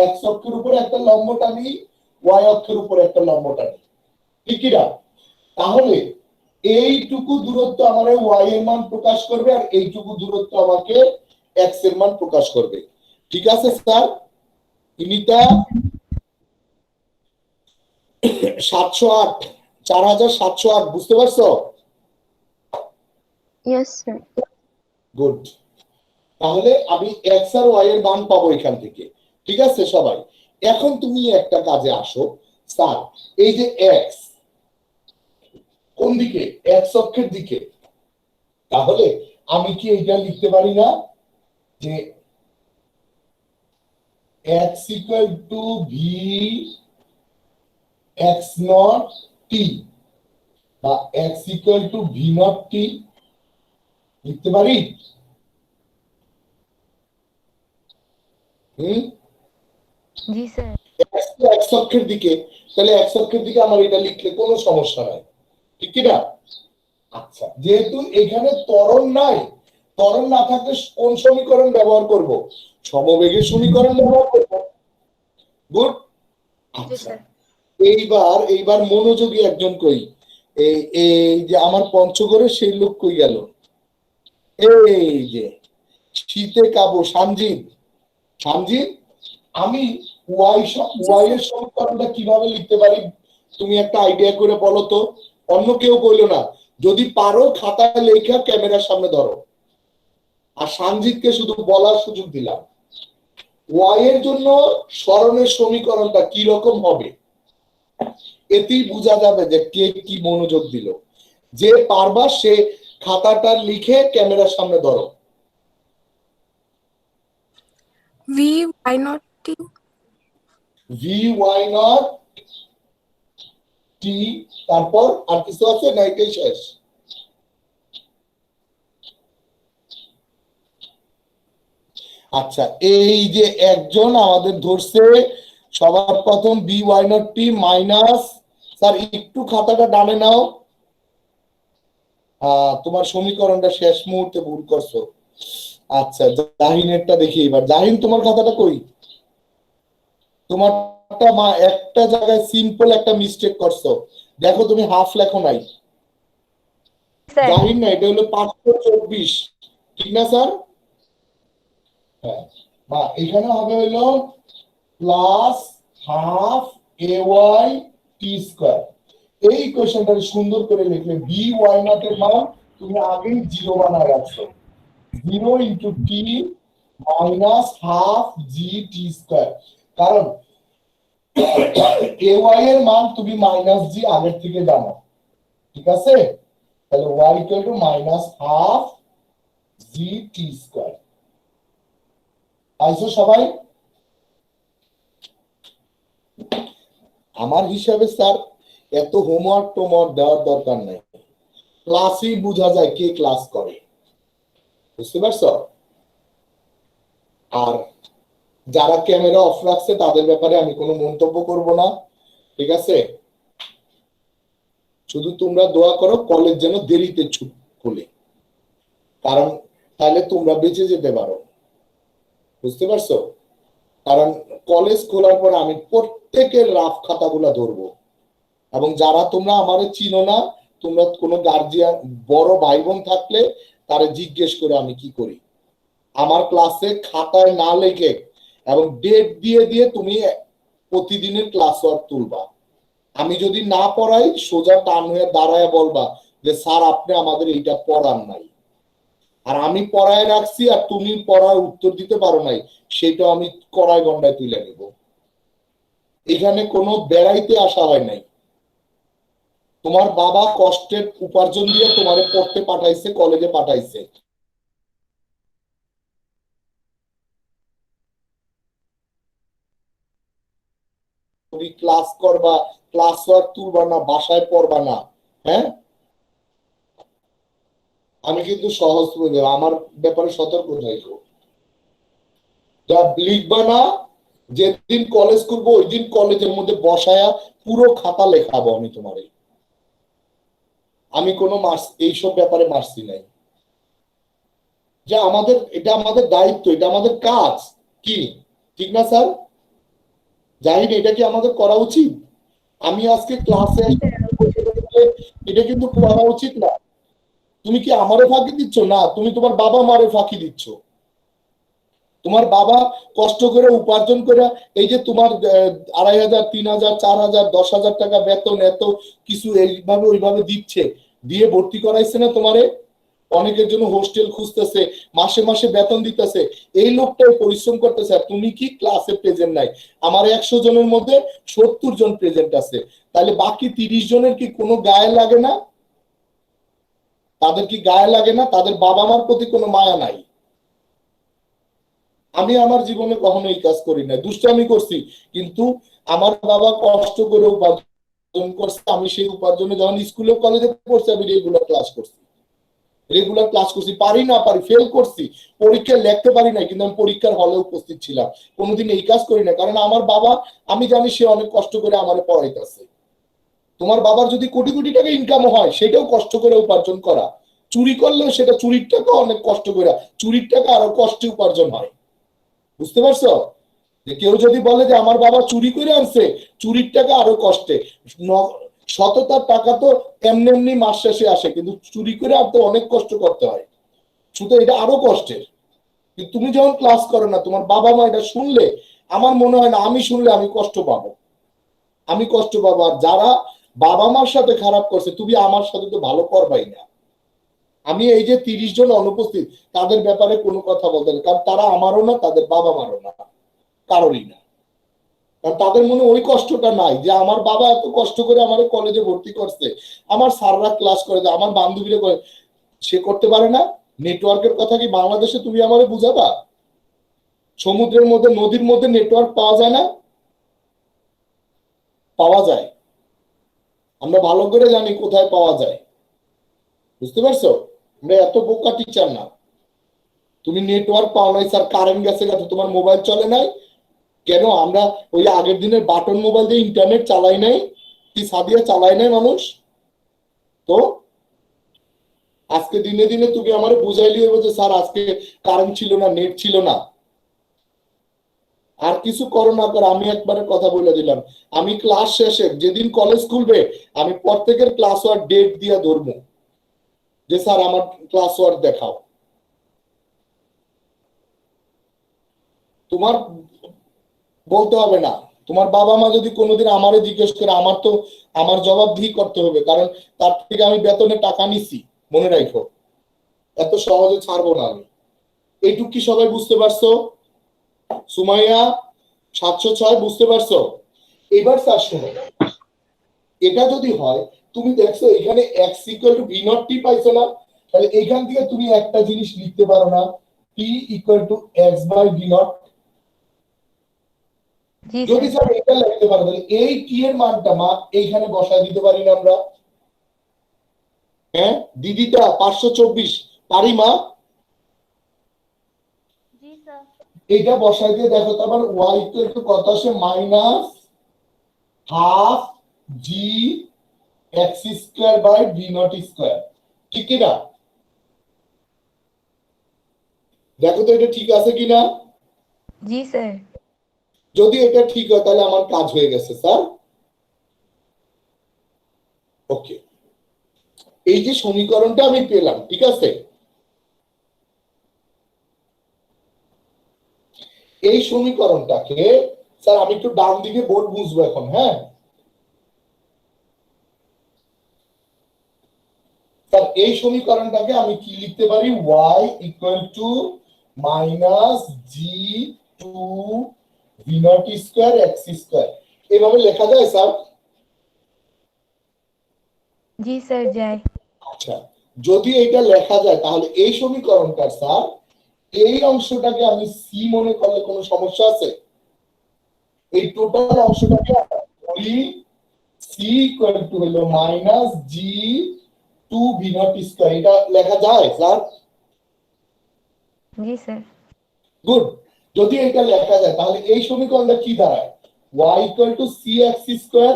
এক্স অক্ষের উপরে একটা লম্ব টানি, ওয়াই অক্ষের উপরে একটা লম্ব টানি, ঠিক কি না? তাহলে এইটুকু দূরত্ব আমার ওয়াই এর মান প্রকাশ করবে, আর এইটুকু দূরত্ব আমাকে এক্স এর মান প্রকাশ করবে। ঠিক আছে স্যার? ইনিটা 708, 4708, বুঝতে পারছো? Yes, sir. গুড। তাহলে আমি এক্স আর ওয়াই এর মান পাবো এখান থেকে। ঠিক আছে সবাই? এখন তুমি একটা কাজে আসো, স্যার এই যে এক্স কোন দিকে? এক্স অক্ষের দিকে। তাহলে আমি কি এটা লিখতে পারি না যে x = v x0 t বা x = v0 t লিখতে পারি? जी सर। এক্স অক্ষের দিকে, তাহলে এক্স অক্ষের দিকে আমার এটা লিখলে কোনো সমস্যা নাই, ঠিক কি না? আচ্ছা, যেহেতু এখানে ত্বরণ নাই, ত্বরণ না থাকলে কোন সমীকরণ ব্যবহার করব? সমবেগের সমীকরণ ব্যবহার করব। গুড। जी, আচ্ছা, sir. এইবার মনোযোগী একজন কই, এই এই যে আমার পঞ্চগড়ে সেই লোক কই গেল? এই যে শীতে কাবু সামজিৎ, সামজিৎ, আমি ওয়াই এর সমীকরণটা কিভাবে লিখতে পারি তুমি একটা আইডিয়া করে বলো তো। অন্য কেউ বললো না, যদি পারো খাতায় লেখা ক্যামেরার সামনে ধরো। আর সানজিৎকে শুধু বলার সুযোগ দিলাম। ওয়াই এর জন্য সরণের সমীকরণটা কি রকম হবে, এতেই বোঝা যাবে যে কে কি মনোযোগ দিল। যে পারবা সে খাতাটা লিখে ক্যামেরার সামনে ধরো। v y0 t vy0 t, তারপর আর কিছু আছে না? এটাই শেষ? আচ্ছা, এই যে একজন আমাদের ধরছে সবার প্রথম vy0 t মাইনাস, স্যার একটু খাতাটা ডানে নাও, তোমার সমীকরণটা শেষ মুহূর্তে ভুল করছো। আচ্ছা, জাহিনেরটা দেখি এবার। জাহিন, তোমার খাতাটা কই? তোমারটা একটা জায়গায় সিম্পল একটা মিস্টেক করছো, দেখো তুমি হাফ লেখো নাই। सर। জাহিন না, এটা হলো 524, ঠিক না স্যার? হ্যাঁ, বা এখানে হবে হলো plus half ay t square. এই ইকুয়েশনটা সুন্দর করে লিখলে vy0 এর মান তুমি আগেই 0 বানায় রাখছো, 0 * t minus half g t square. কারণ ay এর মান তুমি মাইনাস জি আগের থেকে জানো, ঠিক আছে? তাহলে y = minus half g t square. পাইছো সবাই? আমার হিসাবে স্যার এত হোমওয়ার্ক টোমওয়ার্ক দেওয়ার দরকার নাই, ক্লাসেই বোঝা যায় কে ক্লাস করে। বুঝতে পারছো? আর যারা ক্যামেরা অফ রাখছে তাদের ব্যাপারে আমি কোনো মন্তব্য করব না, ঠিক আছে? শুধু তোমরা দোয়া করো কলেজ যেন দেরিতে খুলে, কারণ তাহলে তোমরা বেঁচে যেতে পারো। বুঝতে পারছো? কারণ কলেজ খোলার পর আমি প্রত্যেকের রাফ খাতাগুলা ধরবো, এবং যারা তোমরা আমারে চিনো না, তোমরা কোনো গার্জিয়ান বড় ভাই বোন থাকলে তারে জিজ্ঞেস করে আমি কি করি। আমার ক্লাসে খাতায় না লেখে এবং ডেট দিয়ে দিয়ে তুমি প্রতিদিনের ক্লাস ওয়ার্ক তুলবা। আমি যদি না পড়াই সোজা টান হয়ে দাঁড়ায় বলবা যে স্যার আপনি আমাদের এইটা পড়ান নাই, আর আমি পড়ায় রাখছি আর তুমি পড়ার উত্তর দিতে পারো নাই, সেটা আমি কড়াই গন্ডায় তুলে নেব। এখানে কোনো বেড়াইতে আসা হয় নাই। তোমার বাবা কষ্টের উপার্জন দিয়ে তোমারে পড়তে পাঠাইছে, কলেজে পাঠাইছে। তুমি ক্লাস করবা, ক্লাস ওয়ার্ক তুলবা না, বাসায় পড়বা না, হ্যাঁ? আমি কিন্তু সহজ বলে আমার ব্যাপারে সতর্ক থাকবো। যা লিখবা না, যেদিন কলেজ করবো ওই দিন কলেজের মধ্যে বসায়া পুরো খাতা লেখাবো আমি তোমারে। আমি কোনো এইসব ব্যাপারে মারছি নাই। যে আমাদের এটা আমাদের দায়িত্ব, এটা আমাদের কাজ, কি ঠিক না স্যার? জাহিদ, এটা কি আমাদের করা উচিত? আমি আজকে ক্লাসে এটা কিন্তু করা উচিত না। তুমি কি আমারে ফাঁকি দিচ্ছ? না, তুমি তোমার বাবা মারে ফাঁকি দিচ্ছ। তোমার বাবা কষ্ট করে উপার্জন করে এই যে তোমার 2500, 3000, 4000, 10,000 টাকা বেতন এত কিছু এইভাবে ওইভাবে দিচ্ছে, দিয়ে ভর্তি করাইছে না তোমারে? অনেকের জন্য হোস্টেল খুঁজতেছে, মাসে মাসে বেতন দিতেছে, এই লোকটাই পরিশ্রম করতেছে, আর তুমি কি ক্লাসে প্রেজেন্ট নাই? আমার 100 জনের মধ্যে 70 জন প্রেজেন্ট আছে, তাহলে বাকি 30 জনের কি কোনো গায়ে লাগে না? তাদের কি গায়ে লাগে না? তাদের বাবা মার প্রতি কোনো মায়া নাই? আমি আমার জীবনে কখনো এই কাজ করি না, দুষ্টামি করছি, কিন্তু আমার বাবা কষ্ট করে উপার্জন করছে, আমি সেই উপার্জনে যখন স্কুলে কলেজে পড়ছি আমি রেগুলার ক্লাস করছি, পারি না পারি ফেল করছি, পরীক্ষায় লিখতে পারি না, কিন্তু আমি পরীক্ষার হলে উপস্থিত ছিলাম। কোনোদিন এই কাজ করি না, কারণ আমার বাবা, আমি জানি সে অনেক কষ্ট করে আমার পড়াইতেছে। তোমার বাবার যদি কোটি কোটি টাকা ইনকাম হয়, সেটাও কষ্ট করে উপার্জন করা। চুরি করলেও সেটা চুরির টাকা অনেক কষ্ট করে, চুরির টাকা আরো কষ্টে উপার্জন হয়। বুঝতে পারছো? যে কেউ যদি বলে যে আমার বাবা চুরি করে আনছে, চুরির টাকা আরো কষ্টে। সততার টাকা তো এমনি এমনি মাস শেষে আসে, কিন্তু চুরি করে আনতে অনেক কষ্ট করতে হয়, শুধু এটা আরো কষ্টের। তুমি যখন ক্লাস করো না, তোমার বাবা মা এটা শুনলে, আমার মনে হয় না, আমি শুনলে আমি কষ্ট পাবো, আমি কষ্ট পাবো। আর যারা বাবা মার সাথে খারাপ করছে, তুমি আমার সাথে তো ভালো করবাই না। আমি এই যে 30 জন অনুপস্থিত, তাদের ব্যাপারে কোনো কথা বলতে না, কারণ তারা আমারও না, তাদের বাবা মারও না, কারোরই না। কারণ তাদের মনে ওই কষ্টটা নাই যে আমার বাবা এত কষ্ট করে আমার কলেজে ভর্তি করছে, আমার স্যাররা ক্লাস করে, আমার বান্ধবীরা করে, সে করতে পারে না। নেটওয়ার্কের কথা কি বাংলাদেশে তুমি আমারে বুঝাবা? সমুদ্রের মধ্যে, নদীর মধ্যে নেটওয়ার্ক পাওয়া যায় না? পাওয়া যায়। আমরা ভালো করে জানি কোথায় পাওয়া যায়। বুঝতে পারছো? আমরা এত বোকা টিচার না। তুমি নেটওয়ার্ক পাও নাই স্যার, কারেন্ট গেছে গেছে, তোমার মোবাইল চলে নাই কেন? আমরা ওই আগের দিনের বাটন মোবাইল দিয়ে ইন্টারনেট চালাই নাই কি? সাদিয়া চালাই নাই মানুষ? তো আজকে দিনে দিনে তুমি আমার বুঝাইলি হবে যে স্যার আজকে কারেন্ট ছিল না, নেট ছিল না। আর কিছু করো না করো, আমি একবারে কথা বলে দিলাম, আমি ক্লাস শেষে যেদিন কলেজ খুলবে, আমি প্রত্যেকের ক্লাস ওয়ার্ক ডেট দিয়ে ধরবো যে স্যার আমার ক্লাস ওয়ার্ক দেখাও। তোমার বলতে হবে না। তোমার বাবা মা যদি কোনোদিন আমারে জিজ্ঞেস করে, আমার তো আমার জবাবদিহি করতে হবে, কারণ তার থেকে আমি বেতনে টাকা নিছি, মনে রাখো। এত সহজে ছাড়বো না আমি। এইটুক কি সবাই বুঝতে পারছো? সুমাইয়া 706 বুঝতে পারছো? এবার স্যার শোনো, এটা যদি হয়, তুমি দেখছো এখানে x equal to v naught t পাইছো না? তাহলে এখান থেকে তুমি একটা জিনিস লিখতে পারো না, p equal to x by v naught. যদি স্যার এটা লিখতে পারো, তাহলে এই টি এর মানটা মা এইখানে বসায় দিতে পারি না আমরা? হ্যাঁ দিদিটা 524 পারি মা? জি স্যার। এইটা বসাই দিয়ে দেখো তো আবার y ইকুয়াল টু কত আসে? Minus half g x square by v naught square, ঠিক কিনা? দেখো তো এটা ঠিক আছে কিনা। जी सर। যদি এটা ঠিক হয় তাহলে আমার কাজ হয়ে গেছে স্যার। ওকে, এই যে সমীকরণটা আমি পেলাম, ঠিক আছে, এই সমীকরণটাকে স্যার আমি একটু ডান দিকে বোর্ড বুঝবো এখন। হ্যাঁ স্যার, এই সমীকরণটাকে আমি কি লিখতে পারি? y equal to minus g two v naught square x square, এভাবে লেখা যায় স্যার? जी सर जाए। আচ্ছা, যদি এটা লেখা যায় তাহলে এই সমীকরণটা স্যার, এই অংশটাকে আমি সি মনে করলে কোনো সমস্যা আছে? এই টোটাল অংশটাকে বলি সি ইকুয়াল টু হলো minus g two v naught square, এটা লেখা যায় স্যার? जी सर। গুড। যদি এটা লেখা যায় তাহলে এই সমীকরণটা কি দাঁড়ায়? y equal to c x square.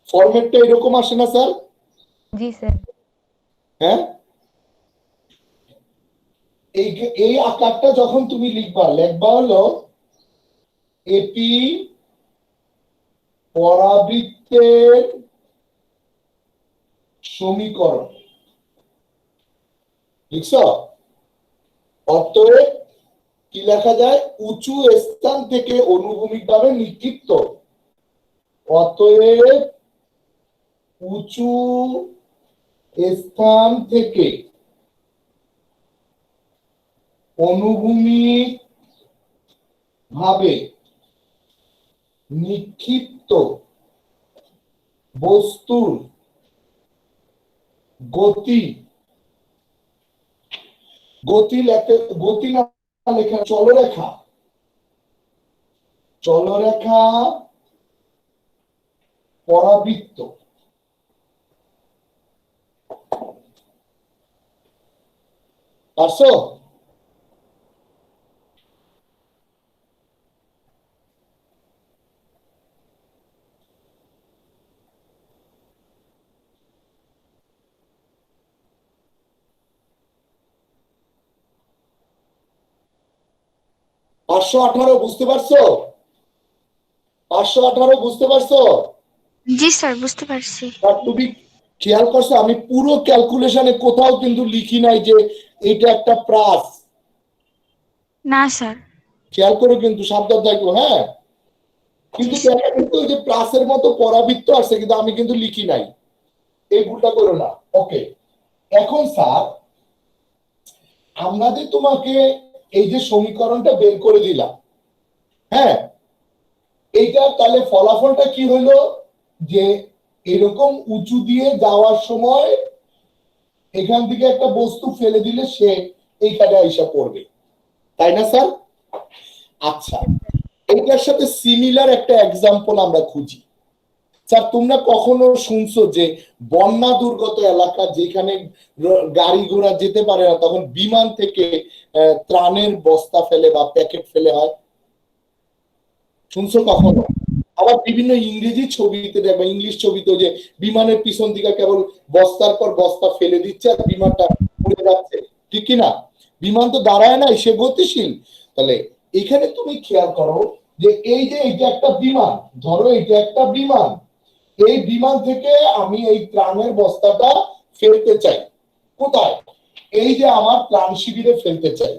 ফরম্যাটটা এরকম আসে না স্যার? जी सर। হ্যাঁ, এই এই আকারটা যখন তুমি লিখবা হলো এটি পরাবৃত্তের সমীকরণ, লিখছ? অতএব কি লেখা যায়? উঁচু স্থান থেকে অনুভূমিকভাবে নিক্ষিপ্ত, অতএব উঁচু স্থান থেকে অনুভূমিক ভাবে নিক্ষিপ্ত বস্তুর গতি, গতি না লেখা চলরেখা, চলরেখা পরাবৃত্ত। পারছো? পাঁচশো আঠারো বুঝতে পারছো? 518 বুঝতে পারছো? জি স্যার, বুঝতে পারছি। আর তুমি খেয়াল করছো আমি পুরো ক্যালকুলেশনে কোথাও কিন্তু লিখি নাই যে এটা একটা প্রাস। না স্যার। খেয়াল করো কিন্তু, সাবধান থাকো। হ্যাঁ, কিন্তু দেখা কিন্তু ওই যে প্লাসের মতো পরাবৃত্ত আছে কিন্তু আমি কিন্তু লিখি নাই, এই ভুলটা করো না। ওকে, এখন স্যার আমরা যে তোমাকে এই যে সমীকরণটা বের করে দিলাম, হ্যাঁ, এইটা তাহলে ফলাফলটা কি হলো? যে এরকম উঁচু দিয়ে যাওয়ার সময় এখান থেকে একটা বস্তু ফেলে দিলে সে এইখানে আইসা পড়বে, তাই না স্যার? আচ্ছা, এইটার সাথে সিমিলার একটা এক্সাম্পল আমরা খুঁজি। স্যার তোমরা কখনো শুনছো যে বন্যা দুর্গত এলাকা যেখানে গাড়ি ঘোড়া যেতে পারে না তখন বিমান থেকে ত্রাণের বস্তা ফেলে বা প্যাকেট ফেলে হয়? শুনছো কখনো? আবার বিভিন্ন ইংরেজি ছবিতে দেখবা, ইংলিশ ছবিতে যে বিমানের পিছন দিকে কেবল বস্তার পর বস্তা ফেলে দিচ্ছে আর বিমানটা উড়ে যাচ্ছে, ঠিক কিনা? বিমান তো দাঁড়ায় নাই, সে গতিশীল। তাহলে এখানে তুমি খেয়াল করো যে এই যে এটা একটা বিমান, ধরো এটা একটা বিমান, এই বিমান থেকে আমি এই ত্রাণের বস্তাটা ফেলতে চাই। কোথায়? এই যে আমার ত্রাণ শিবিরে ফেলতে চাই।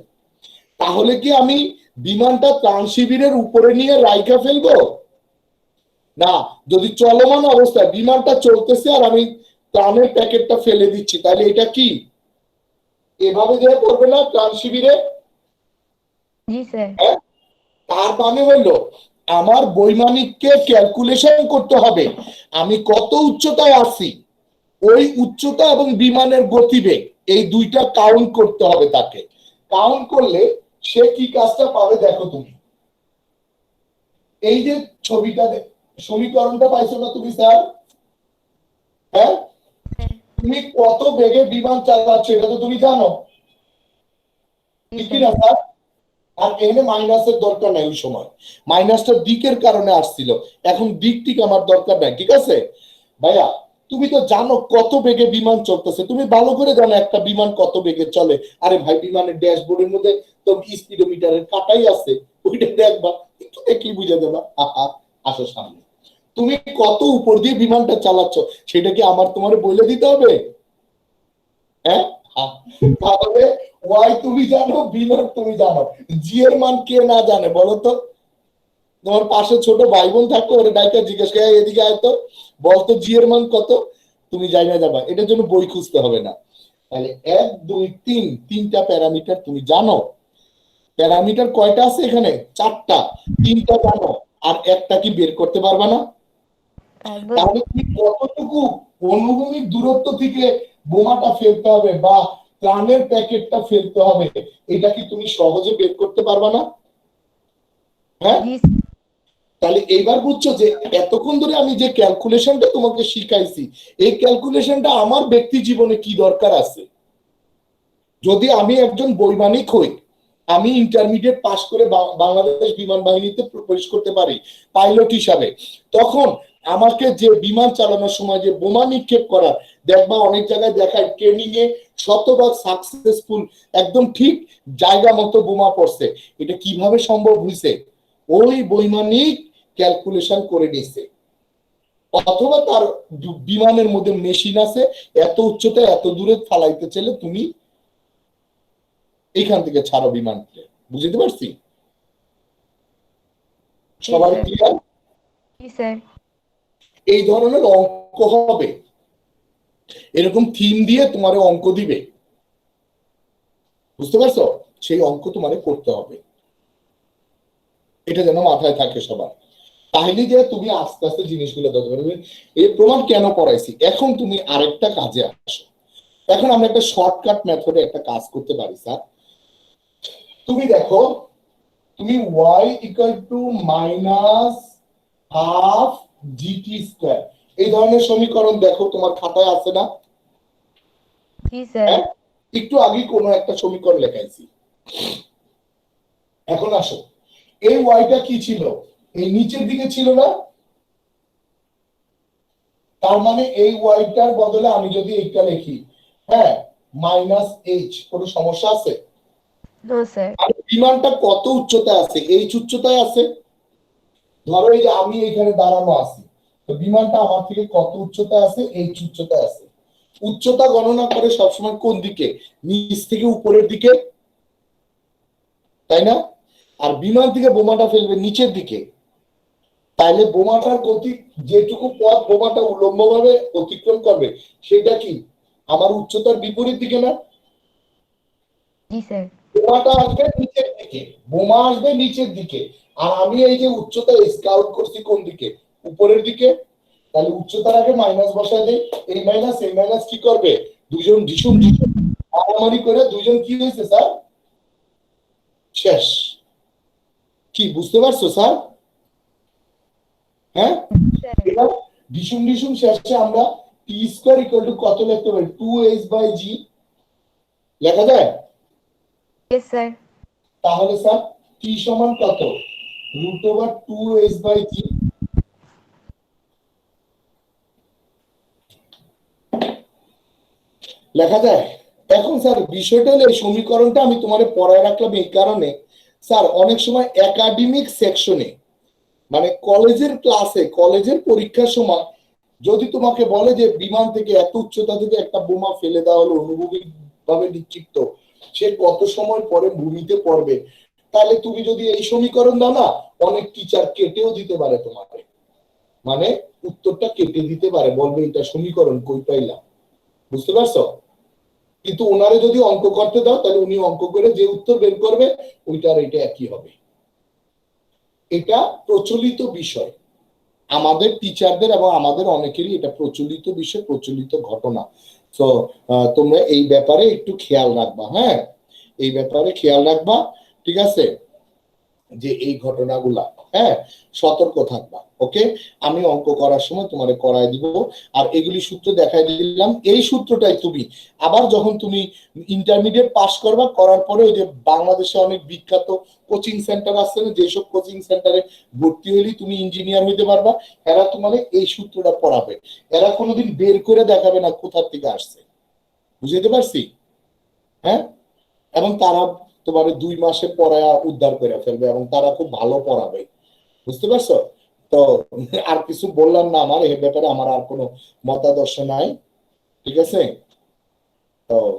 তাহলে কি আমি বিমানটা ত্রাণ শিবিরের উপরে নিয়ে রাইখা ফেলবো? না, যদি চলমান অবস্থায় বিমানটা চলতেছে আর আমি ত্রাণের প্যাকেটটা ফেলে দিচ্ছি, তাহলে এটা কি এভাবে যেতে পড়বে না ত্রাণ শিবিরে? जी सर। তার মানে হলো আমার বৈমানিককে ক্যালকুলেশন করতে হবে আমি কত উচ্চতায় আছি, ওই উচ্চতা এবং বিমানের গতিবেগ এই দুইটা কাউন্ট করতে হবে। তাকে কাউন্ট করলে সে কি কাজটা পাবে দেখো তুমি। এই যে ছবিটা সমীকরণটা পাইছো না তুমি স্যার? হ্যাঁ, তুমি কত বেগে বিমান চালাচ্ছ এটা তো তুমি জানো, ঠিক না স্যার? আর এখানে মাইনাসের দরকার নাই, ওই সময় মাইনাসটা দিকের কারণে আসছিল, এখন দিক ঠিক আমার দরকার নাই, ঠিক আছে ভাইয়া? তুমি তো জানো কত বেগে বিমান চলতেছে, তুমি ভালো করে জানো একটা বিমান কত বেগে চলে। আরে ভাই, বিমানের ড্যাশবোর্ডের মধ্যে তো স্পিডোমিটারের কাটাই আছে, ওইটা দেখবা, একটু দেখলেই বুঝে দেবা। আহা, আসো সামনে। তুমি কত উপর দিয়ে বিমানটা চালাচ্ছ সেটা কি আমার তোমার বলে দিতে হবে? হ্যাঁ, তাহলে ওয়াই তুমি জানো, বিমান তুমি জানো, জি এর মান কে না জানে বলো তো? তোমার পাশে ছোট ভাই বোন থাকতো, ওরা ডাইকা জিজ্ঞেস করে এদিকে আয় তো, বলতো জি এর মান কত, তুমি যাই না যাবা, এটার জন্য বই খুঁজতে হবে না। তাহলে 1 2 3 তিনটা প্যারামিটার তুমি জানো। প্যারামিটার কয়টা আছে এখানে? 4টা। 3টা জানো, আর একটা কি বের করতে পারবা না? পারবো। তাহলে তুমি কতটুকু অনুভূমিক দূরত্ব থেকে বোমাটা ফেলতে হবে বা প্রাণের প্যাকেটটা ফেলতে হবে, এটা কি তুমি সহজে বের করতে পারবা না? হ্যাঁ, জি স্যার। তাহলে এইবার বুঝছো যে এতক্ষণ ধরে আমি যে ক্যালকুলেশনটা তোমাকে শিখাইছি, এই ক্যালকুলেশনটা আমার ব্যক্তি জীবনে কি দরকার আছে? যদি আমি একজন বৈমানিক হই, আমি ইন্টারমিডিয়েট পাশ করে বাংলাদেশ বিমান বাহিনীতে প্রবেশ করতে পারি পাইলট হিসাবে, তখন আমাকে যে বিমান চালানোর সময় যে বোমা নিক্ষেপ করার, দেখবা অনেক জায়গায় দেখায় ট্রেনিং এ শতভাগ সাকসেসফুল, একদম ঠিক জায়গা মতো বোমা পড়ছে। এটা কিভাবে সম্ভব হয়েছে? ওই বৈমানিক ক্যালকুলেশন করে নিছে, অথবা তার বিমানের মধ্যে মেশিন আছে, এত উচ্চতায় এত দূরে ফালাইতে চাইলে তুমি এইখান থেকে ছাড়ো বিমানকে। বুঝতে পারছি? সবাই ক্লিয়ার? জি স্যার। এই ধরনের অঙ্ক হবে, এরকম থিম দিয়ে তোমার অঙ্ক দিবে, বুঝতে পারছো? সেই অঙ্ক তোমার করতে হবে, এটা যেন মাথায় থাকে সবার। তাহলে যে তুমি আস্তে আস্তে জিনিসগুলো ধরতে পারবে। এই প্রমাণ কেন পড়াইছি, এখন তুমি আরেকটা কাজে আসো। এখন আমরা একটা শর্টকাট মেথডে একটা কাজ করতে পারি স্যার। তুমি দেখো, তুমি y equal to minus half GT square, এই ধরনের সমীকরণ দেখো তোমার খাতায় আছে না? জি স্যার। হ্যাঁ, একটু আগে কোনো একটা সমীকরণ লেখাইছি। এখন আসো, এই ওয়াইটা কি ছিল? এই নিচের দিকে ছিল না? তার মানে এই ওয়াইটার বদলে আমি যদি এইটা লিখি, হ্যাঁ, মাইনাস এইচ, কোনো সমস্যা আছে? No sir. আর বিমানটা কত উচ্চতায় আছে? এইচ উচ্চতায় আছে। ধরো এই যে আমি এখানে দাঁড়ানো আছি, তো বিমানটা আমার থেকে কত উচ্চতায় আছে? এইচ উচ্চতায় আছে। উচ্চতা গণনা করে সবসময় কোন দিকে? নিচ থেকে উপরের দিকে, তাই না? আর বিমান থেকে বোমাটা ফেলবে নিচের দিকে, তাইলে বোমাটার গতি, যেটুকু পথ বোমাটা উল্লম্বভাবে অতিক্রম করবে, সেটা কি আমার উচ্চতার বিপরীত দিকে না? জি স্যার। বোমাটা আসবে নিচের দিকে, বোমা আসবে নিচের দিকে, আর আমি এই যে উচ্চতা স্কাউট করছি কোন দিকে? উপরের দিকে। তাহলে উচ্চতার আগে মাইনাস বসায় দেই, এই মাইনাস কি করবে? দুজন ঢিসুম ঢিসুম মারামারি করে দুজন কি হয়েছে স্যার? শেষ। কি বুঝতে পারছো স্যার? হ্যাঁ, এবার ঢিসুম ঢিসুম শেষে আমরা টি স্কয়ার ইকুয়াল টু কত লিখতে পারি? 2h/g লেখা যায়? Yes sir. তাহলে স্যার টি সমান কত? √2h/g। লেখা যায়? এখন স্যার বিষয়টা হলো, এই সমীকরণটা আমি তোমারে পড়ায় রাখলাম এই কারণে, স্যার অনেক সময় একাডেমিক সেকশনে, মানে কলেজের ক্লাসে, কলেজের পরীক্ষার সময় যদি তোমাকে বলে যে বিমান থেকে এত উচ্চতা থেকে একটা বোমা ফেলে দেওয়া হলো অনুভূমিক ভাবে নিক্ষিপ্ত, সে কত সময় পরে ভূমিতে পড়বে, তাহলে তুমি যদি এই সমীকরণ দাও না, অনেক টিচার কেটেও দিতে পারে তোমাকে, মানে উত্তরটা কেটে দিতে পারে, বলবে এটা সমীকরণ কই পাইলাম। বুঝতে পারছো? কিন্তু ওনারে যদি অঙ্ক করতে দাও, তাহলে উনি অঙ্ক করে যে উত্তর বের করবে ওইটার এটা একই হবে। এটা প্রচলিত বিষয়, আমাদের টিচারদের এবং আমাদের অনেকেরই এটা প্রচলিত বিষয়, প্রচলিত ঘটনা। তো তোমরা এই ব্যাপারে একটু খেয়াল রাখবা। হ্যাঁ, এই ব্যাপারে খেয়াল রাখবা, ঠিক আছে? যে এই ঘটনাগুলা, হ্যাঁ, সতর্ক থাকবা। ওকে, আমি অঙ্ক করার সময় তোমারে করায় দিব, আর এগুলি সূত্র দেখাই দিলাম। এই সূত্রটাই তুমি আবার যখন তুমি ইন্টারমিডিয়েট পাস করবা, করার পরে ওই যে বাংলাদেশে অনেক বিখ্যাত কোচিং সেন্টার আছে না, যেসব কোচিং সেন্টারে ভর্তি হইলে তুমি ইঞ্জিনিয়ার হইতে পারবা, এরা তোমার এই সূত্রটা পড়াবে। এরা কোনোদিন বের করে দেখাবে না কোথা থেকে আসছে, বুঝতে পারছি? হ্যাঁ, এবং তারা তোমার 2 মাসে পড়ায় উদ্ধার করে ফেলবে, এবং তারা খুব ভালো পড়াবে, বুঝতে পারছো? তো আর কিছু বললাম না, আমার এই ব্যাপারে আমার আর কোনো মতাদর্শ নাই, ঠিক আছে? তো